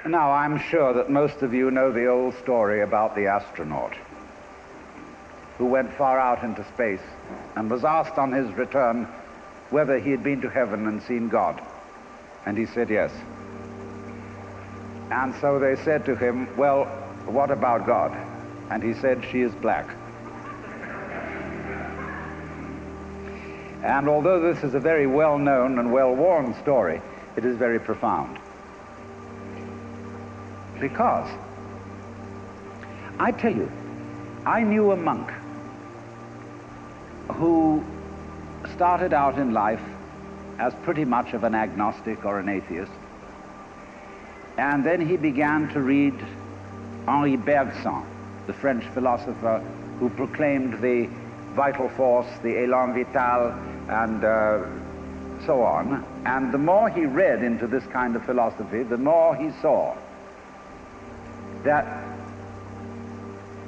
Now, I'm sure that most of you know the old story about the astronaut who went far out into space and was asked on his return whether he had been to heaven and seen God. And he said yes. And so they said to him, well, what about God? And he said, she is black. And although this is a very well-known and well-worn story, it is very profound. Because, I tell you, I knew a monk who started out in life as pretty much of an agnostic or an atheist, and then he began to read Henri Bergson, the French philosopher who proclaimed the vital force, the élan vital, and so on. And the more he read into this kind of philosophy, the more he saw that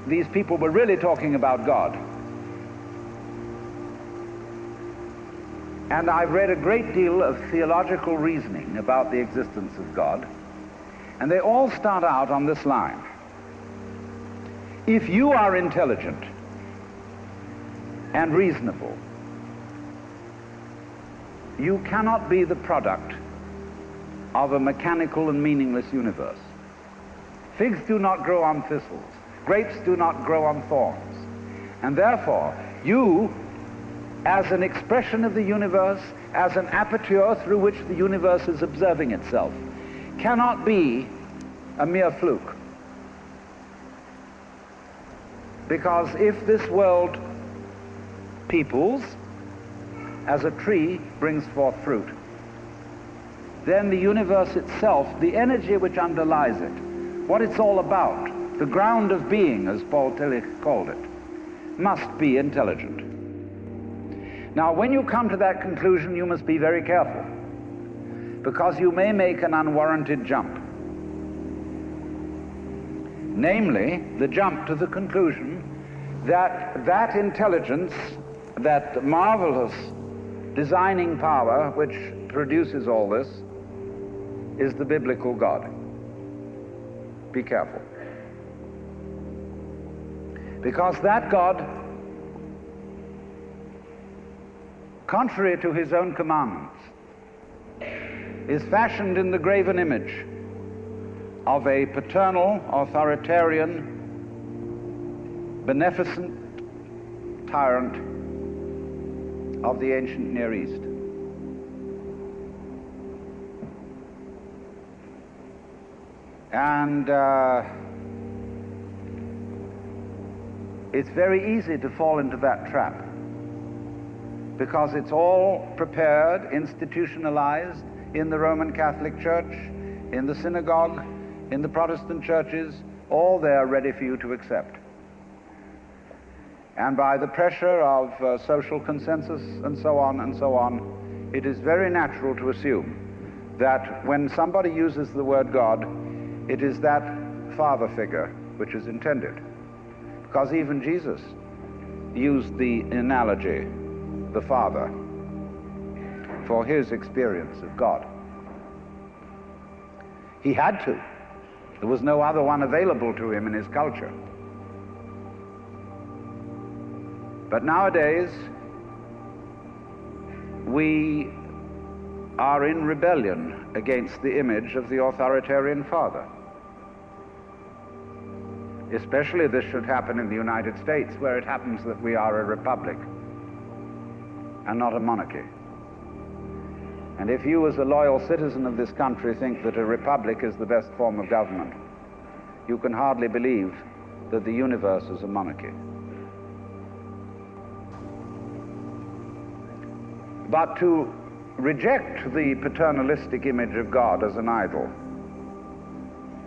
these people were really talking about God. And I've read a great deal of theological reasoning about the existence of God, and they all start out on this line. If you are intelligent and reasonable, you cannot be the product of a mechanical and meaningless universe. Figs do not grow on thistles. Grapes do not grow on thorns. And therefore, you, as an expression of the universe, as an aperture through which the universe is observing itself, cannot be a mere fluke. Because if this world peoples, as a tree brings forth fruit, then the universe itself, the energy which underlies it, what it's all about, the ground of being, as Paul Tillich called it, must be intelligent. Now, when you come to that conclusion, you must be very careful, because you may make an unwarranted jump. Namely, the jump to the conclusion that that intelligence, that marvelous designing power which produces all this, is the biblical God. Be careful. Because that God, contrary to his own commandments, is fashioned in the graven image of a paternal, authoritarian, beneficent tyrant of the ancient Near East. And it's very easy to fall into that trap, because it's all prepared, institutionalized in the Roman Catholic Church, in the synagogue, in the Protestant churches, all there ready for you to accept. And by the pressure of social consensus and so on, it is very natural to assume that when somebody uses the word God, it is that father figure which is intended. Because even Jesus used the analogy, the Father, for his experience of God. He had to. There was no other one available to him in his culture. But nowadays, we are in rebellion against the image of the authoritarian father. Especially this should happen in the United States, where it happens that we are a republic and not a monarchy. And if you, as a loyal citizen of this country, think that a republic is the best form of government, you can hardly believe that the universe is a monarchy. But to reject the paternalistic image of God as an idol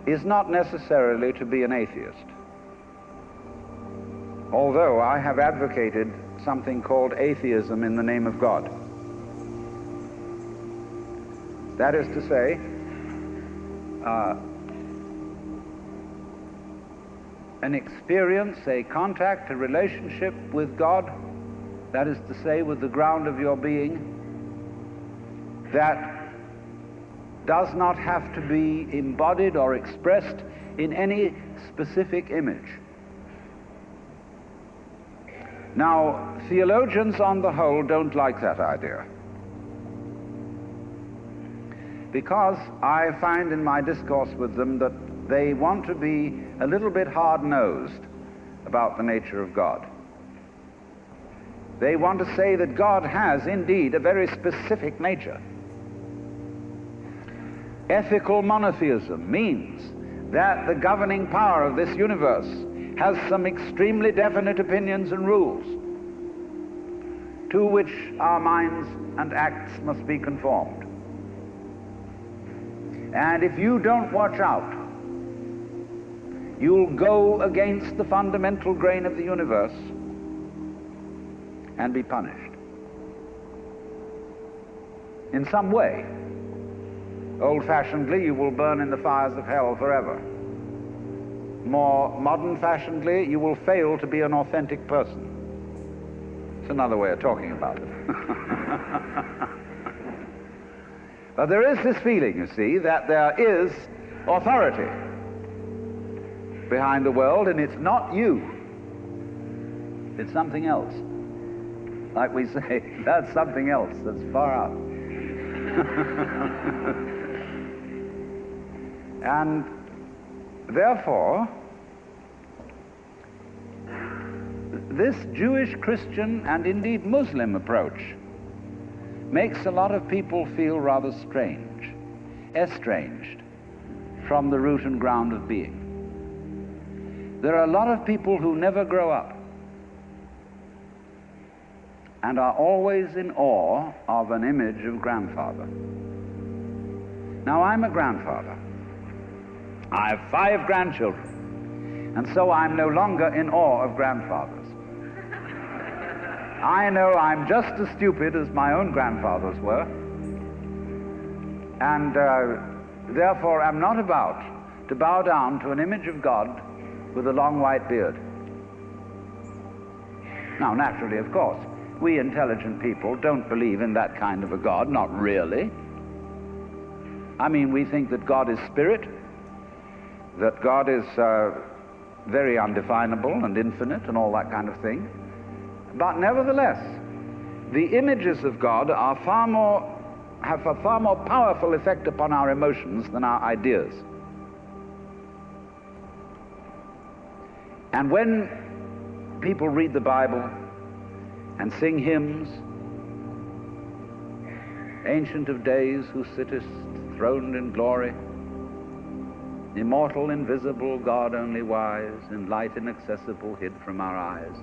is not necessarily to be an atheist. Although I have advocated something called atheism in the name of God. That is to say, an experience, a contact, a relationship with God, that is to say, with the ground of your being, that does not have to be embodied or expressed in any specific image. Now, theologians on the whole don't like that idea, because I find in my discourse with them that they want to be a little bit hard-nosed about the nature of God. They want to say that God has indeed a very specific nature. Ethical monotheism means that the governing power of this universe has some extremely definite opinions and rules to which our minds and acts must be conformed. And if you don't watch out, you'll go against the fundamental grain of the universe and be punished in some way. Old-fashionedly, you will burn in the fires of hell forever. More modern-fashionedly, you will fail to be an authentic person. It's another way of talking about it. But there is this feeling, you see, that there is authority behind the world, and it's not you. It's something else. Like we say, that's something else that's far out. And therefore, this Jewish, Christian, and indeed Muslim approach makes a lot of people feel rather strange, estranged from the root and ground of being. There are a lot of people who never grow up and are always in awe of an image of grandfather. Now, I'm a grandfather. I have 5 grandchildren, and so I'm no longer in awe of grandfathers. I know I'm just as stupid as my own grandfathers were, and therefore I'm not about to bow down to an image of God with a long white beard. Now, naturally, of course, we intelligent people don't believe in that kind of a God, not really. I mean, we think that God is spirit, that God is very undefinable and infinite and all that kind of thing. But nevertheless, the images of God are have a far more powerful effect upon our emotions than our ideas. And when people read the Bible and sing hymns, Ancient of Days, who sittest throned in glory, immortal, invisible, God only wise, in light inaccessible, hid from our eyes,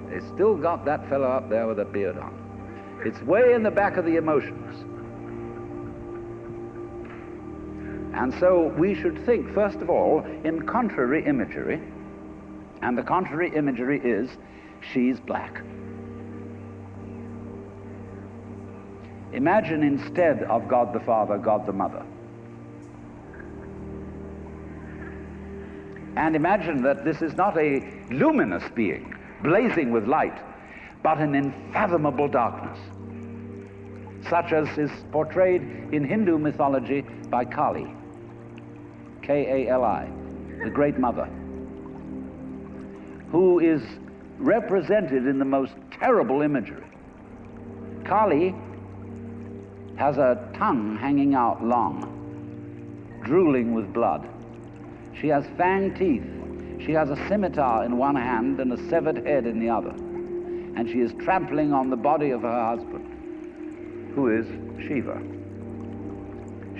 they still got that fellow up there with a beard on. It's way in the back of the emotions. And so we should think, first of all, in contrary imagery, and the contrary imagery is, she's black. Imagine instead of God the Father, God the Mother. And imagine that this is not a luminous being, blazing with light, but an unfathomable darkness, such as is portrayed in Hindu mythology by Kali, K-A-L-I, the Great Mother, who is represented in the most terrible imagery. Kali has a tongue hanging out long, drooling with blood. She has fanged teeth. She has a scimitar in one hand and a severed head in the other. And she is trampling on the body of her husband, who is Shiva.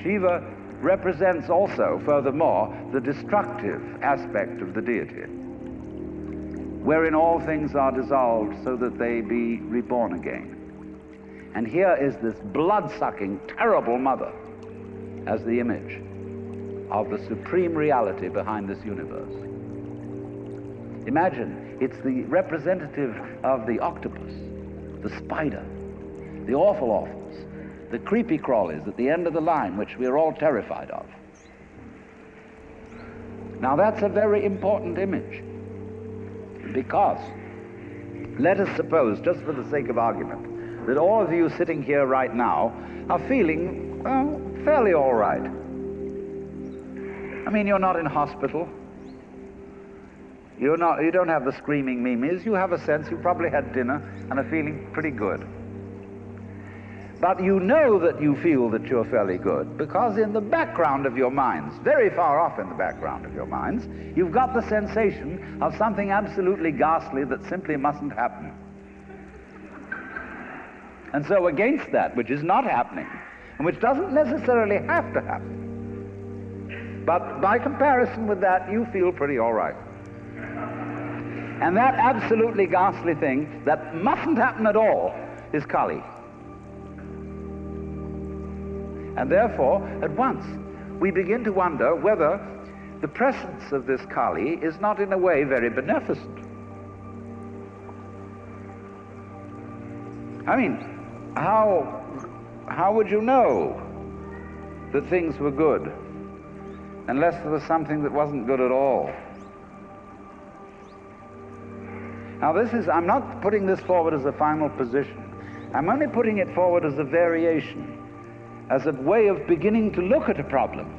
Shiva represents also, furthermore, the destructive aspect of the deity, wherein all things are dissolved so that they be reborn again. And here is this blood-sucking, terrible mother as the image of the supreme reality behind this universe. Imagine, it's the representative of the octopus, the spider, the awful the creepy crawlies at the end of the line, which we are all terrified of. Now that's a very important image, because let us suppose, just for the sake of argument, that all of you sitting here right now are feeling, well, fairly all right. I mean, you're not in hospital. You don't have the screaming mimes. You have a sense you probably had dinner and are feeling pretty good. But you know that you feel that you're fairly good because in the background of your minds, very far off in the background of your minds, you've got the sensation of something absolutely ghastly that simply mustn't happen. And so against that which is not happening, and which doesn't necessarily have to happen, but by comparison with that, you feel pretty all right. And that absolutely ghastly thing that mustn't happen at all is Kali. And therefore, at once, we begin to wonder whether the presence of this Kali is not in a way very beneficent. I mean, how would you know that things were good unless there was something that wasn't good at all? Now I'm not putting this forward as a final position. I'm only putting it forward as a variation, as a way of beginning to look at a problem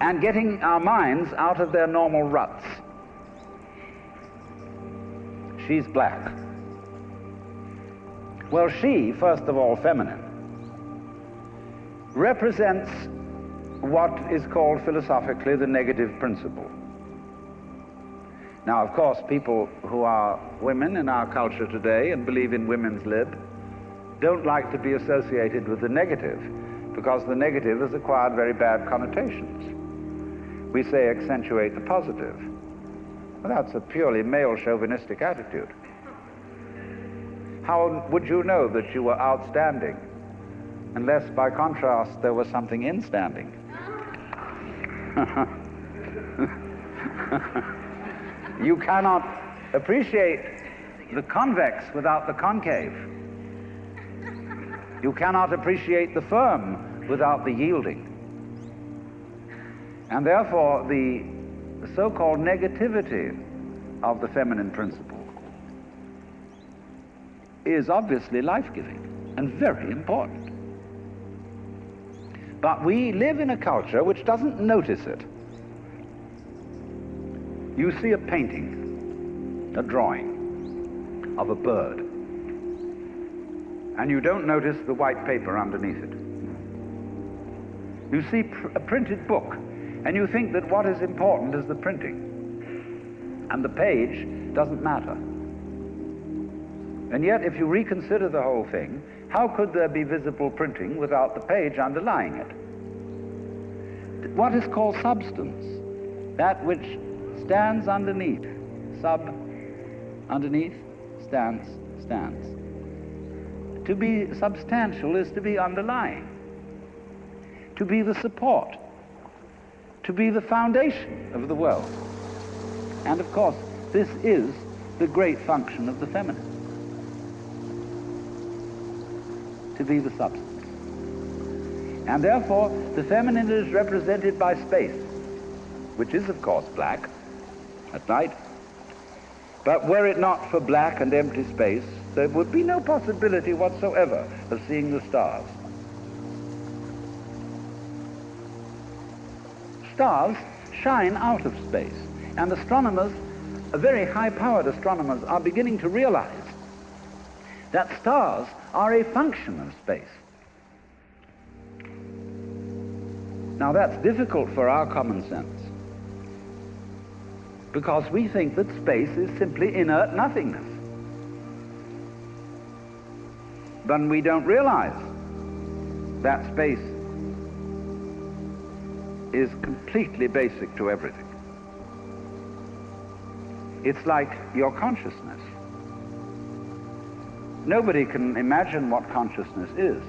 and getting our minds out of their normal ruts. She's black. Well, she, first of all, feminine, represents what is called philosophically the negative principle. Now, of course, people who are women in our culture today and believe in women's lib don't like to be associated with the negative because the negative has acquired very bad connotations. We say accentuate the positive. Well, that's a purely male chauvinistic attitude. How would you know that you were outstanding unless by contrast there was something instanding? You cannot appreciate the convex without the concave. You cannot appreciate the firm without the yielding. And therefore, the so-called negativity of the feminine principle is obviously life-giving and very important. But we live in a culture which doesn't notice it. You see a painting, a drawing of a bird, and you don't notice the white paper underneath it. You see a printed book, and you think that what is important is the printing, and the page doesn't matter. And yet, if you reconsider the whole thing, how could there be visible printing without the page underlying it? What is called substance, that which stands underneath, underneath, stands. To be substantial is to be underlying, to be the support, to be the foundation of the world. And of course, this is the great function of the feminine, to be the substance. And therefore, the feminine is represented by space, which is of course black at night. But were it not for black and empty space, there would be no possibility whatsoever of seeing the stars. Stars shine out of space, and astronomers, very high-powered astronomers, are beginning to realize that stars are a function of space. Now that's difficult for our common sense, because we think that space is simply inert nothingness. But we don't realize that space is completely basic to everything. It's like your consciousness. Nobody can imagine what consciousness is.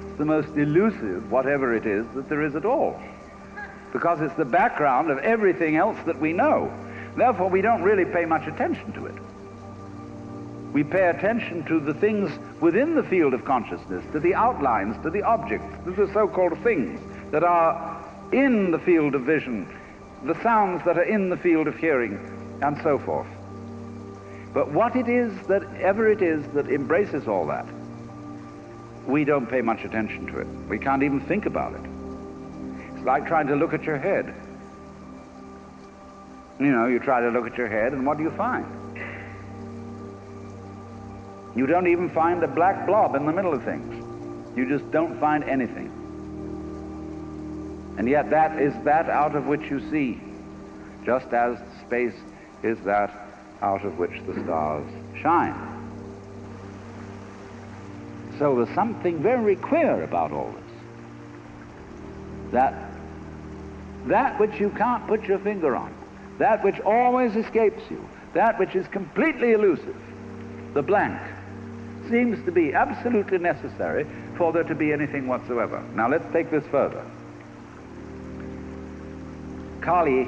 It's the most elusive, whatever it is, that there is at all, because it's the background of everything else that we know. Therefore, we don't really pay much attention to it. We pay attention to the things within the field of consciousness, to the outlines, to the objects, to the so-called things that are in the field of vision, the sounds that are in the field of hearing, and so forth. But what it is, that ever it is that embraces all that, we don't pay much attention to it. We can't even think about it. It's like trying to look at your head. You know, you try to look at your head, and what do you find? You don't even find a black blob in the middle of things. You just don't find anything. And yet that is that out of which you see, just as space is that out of which the stars shine. So there's something very queer about all this. That which you can't put your finger on, that which always escapes you, that which is completely elusive, the blank, seems to be absolutely necessary for there to be anything whatsoever. Now let's take this further. Kali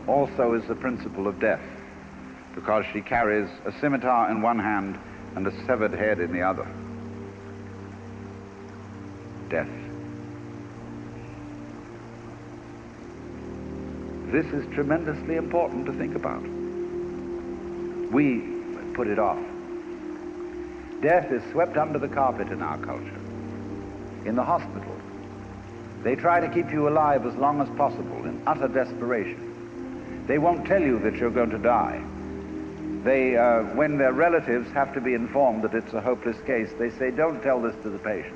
also is the principle of death, because she carries a scimitar in one hand and a severed head in the other. Death. This is tremendously important to think about. We put it off. Death is swept under the carpet in our culture. In the hospital, they try to keep you alive as long as possible in utter desperation. They won't tell you that you're going to die. They, when their relatives have to be informed that it's a hopeless case, they say, don't tell this to the patient.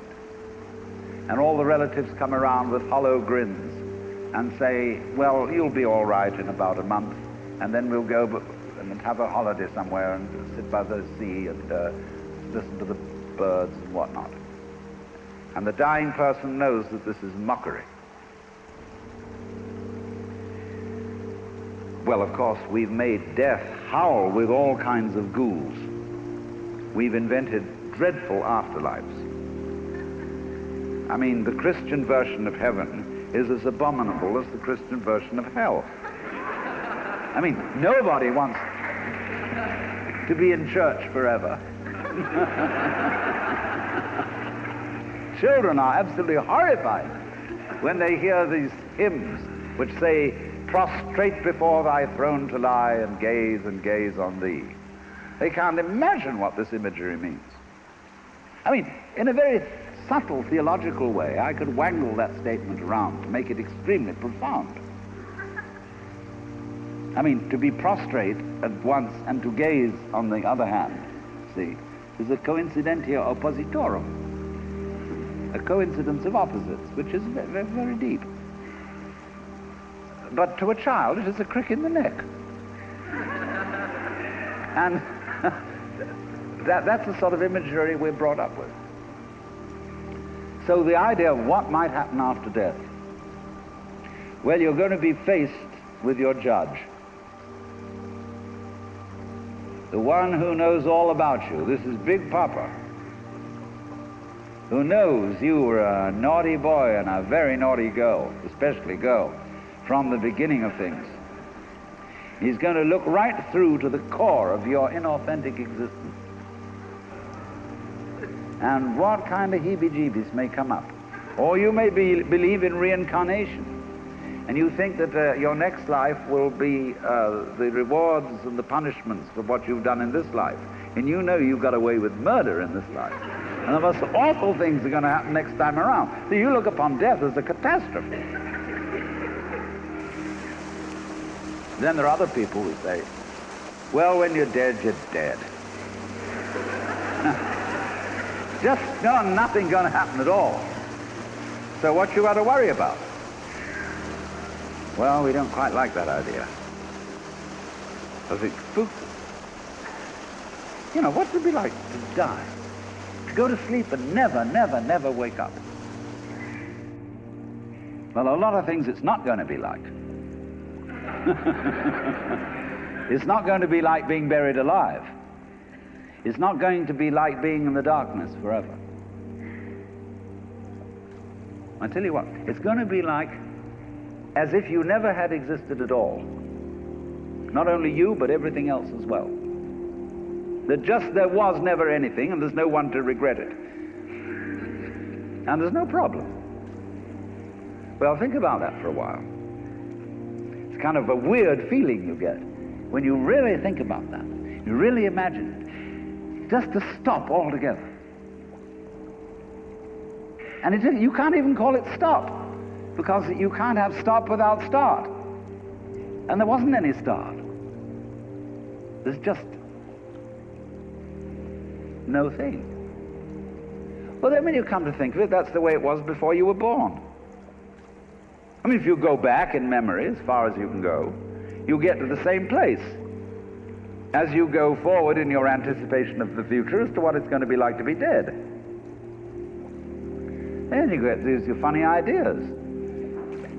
And all the relatives come around with hollow grins and say, well, you'll be all right in about a month, and then we'll go and have a holiday somewhere and sit by the sea and listen to the birds and whatnot. And the dying person knows that this is mockery. Well, of course, we've made death howl with all kinds of ghouls. We've invented dreadful afterlives. I mean, the Christian version of heaven is as abominable as the Christian version of hell. I mean, nobody wants to be in church forever. Children are absolutely horrified when they hear these hymns which say, prostrate before thy throne to lie and gaze on thee. They can't imagine what this imagery means. I mean, in a very subtle theological way, I could wangle that statement around to make it extremely profound. I mean, to be prostrate at once and to gaze on the other hand, see, is a coincidentia oppositorum, a coincidence of opposites, which is very, very deep. But to a child, it is a crick in the neck. And that's the sort of imagery we're brought up with. So the idea of what might happen after death, well, you're going to be faced with your judge, the one who knows all about you. This is Big Papa, who knows you were a naughty boy and a very naughty girl, especially girl, from the beginning of things. He's going to look right through to the core of your inauthentic existence. And what kind of heebie-jeebies may come up. Or you may believe in reincarnation, and you think that your next life will be the rewards and the punishments for what you've done in this life. And you know you got away with murder in this life. And the most awful things are going to happen next time around. So you look upon death as a catastrophe. Then there are other people who say, well, when you're dead, you're dead. Just nothing going to happen at all. So what you got to worry about? Well, we don't quite like that idea. I think, you know, what would it be like to die? To go to sleep and never wake up? Well, a lot of things it's not going to be like. It's not going to be like being buried alive. It's not going to be like being in the darkness forever. I tell you what, it's going to be like as if you never had existed at all. Not only you, but everything else as well. That just there was never anything, and there's no one to regret it. And there's no problem. Well, think about that for a while. It's kind of a weird feeling you get when you really think about that. You really imagine it, just to stop altogether. And you can't even call it stop, because you can't have stop without start. And there wasn't any start. There's just no thing. Well, then when you come to think of it, that's the way it was before you were born. I mean, if you go back in memory as far as you can go, you get to the same place as you go forward in your anticipation of the future as to what it's going to be like to be dead. Then you get these funny ideas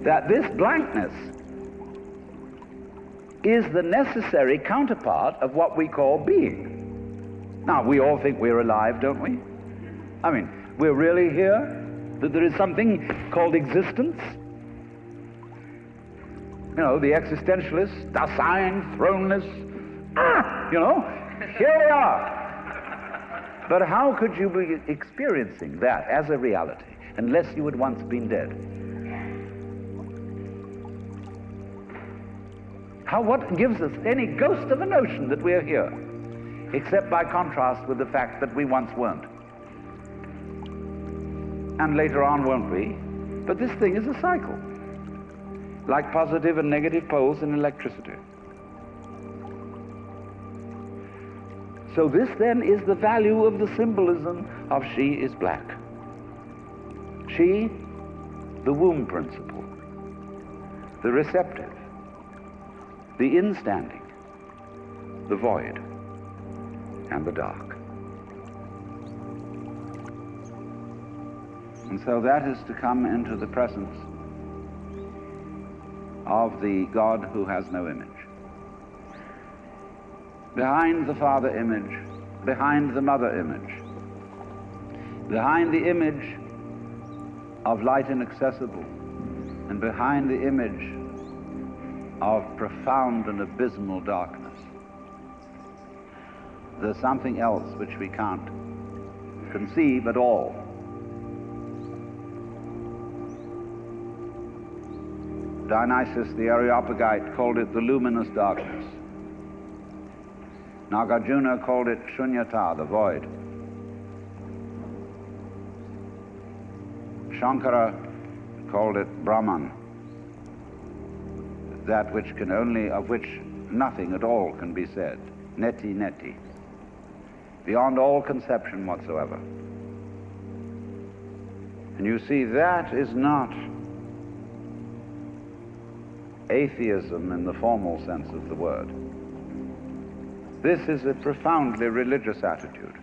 that this blankness is the necessary counterpart of what we call being. Now, we all think we're alive, don't we? I mean, we're really here, that there is something called existence. You know, the existentialists, Dasein, thrownness, you know, here we are. But how could you be experiencing that as a reality unless you had once been dead? What gives us any ghost of a notion that we're here, except by contrast with the fact that we once weren't? And later on won't we? But this thing is a cycle, like positive and negative poles in electricity. So this then is the value of the symbolism of she is black. She, the womb principle, the receptive, the instanding, the void, and the dark. And so that is to come into the presence of the God who has no image. Behind the Father image, behind the Mother image, behind the image of light inaccessible, and behind the image of profound and abysmal darkness, there's something else which we can't conceive at all. Dionysius the Areopagite called it the luminous darkness. Nagarjuna called it shunyata, the void. Shankara called it Brahman, that which can only, of which nothing at all can be said. Neti neti, beyond all conception whatsoever. And you see, that is not atheism in the formal sense of the word. This is a profoundly religious attitude,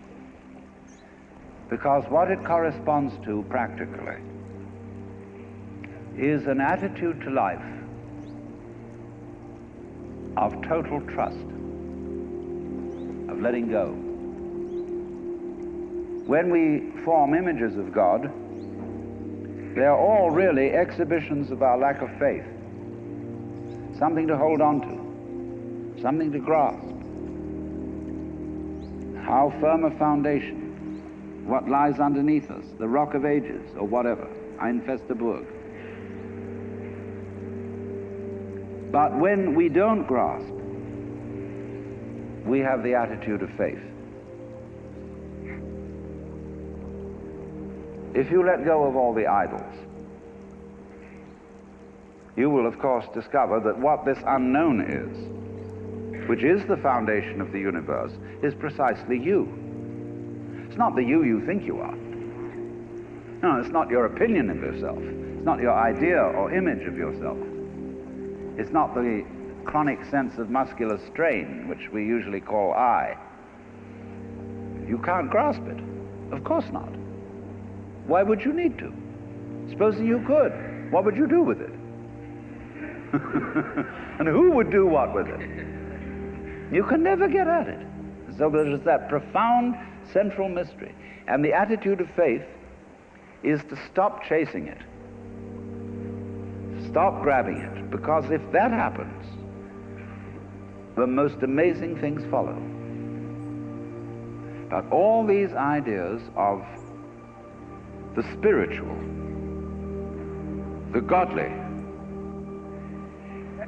because what it corresponds to practically is an attitude to life of total trust, of letting go. When we form images of God, they are all really exhibitions of our lack of faith, something to hold on to, something to grasp. How firm a foundation, what lies underneath us, the rock of ages, or whatever, ein feste Burg. But when we don't grasp, we have the attitude of faith. If you let go of all the idols, you will of course discover that what this unknown is, which is the foundation of the universe, is precisely you. It's not the you think you are. No, it's not your opinion of yourself. It's not your idea or image of yourself. It's not the chronic sense of muscular strain, which we usually call I. You can't grasp it. Of course not. Why would you need to? Supposing you could, what would you do with it? And who would do what with it? You can never get at it. So there's that profound central mystery. And the attitude of faith is to stop chasing it. Stop grabbing it. Because if that happens, the most amazing things follow. But all these ideas of the spiritual, the godly,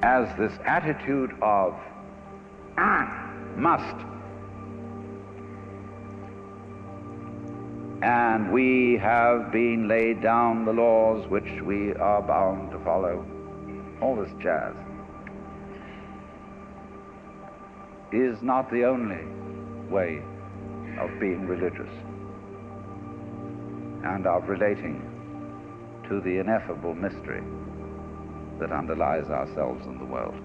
as this attitude of must and we have been laid down the laws which we are bound to follow. All this jazz is not the only way of being religious and of relating to the ineffable mystery that underlies ourselves and the world.